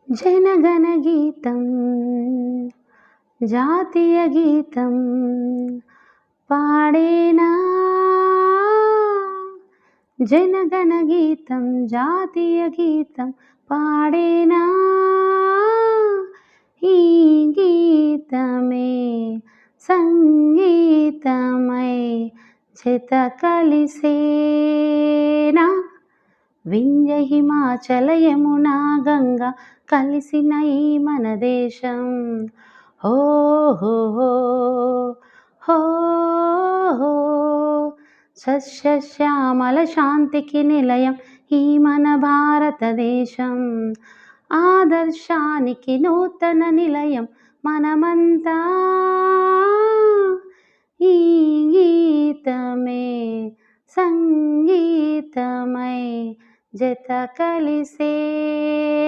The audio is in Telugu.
జనగణ గీతం జాతీయ గీతం పాడేనా జనగణ గీతం జాతీయ గీతం పాడేనా ఈ గీతమే సంగీతమై జత కలిసేనా వింధ్య హిమాచల యమునా గంగా కలిసిన ఈ మన దేశం హో హో హో హో హో సస్యశ్యామల శాంతికి నిలయం ఈ మన భారతదేశం ఆదర్శానికి నూతన నిలయం మనమంతా ఈ గీతమే సంగీతమై జత కలిసేనా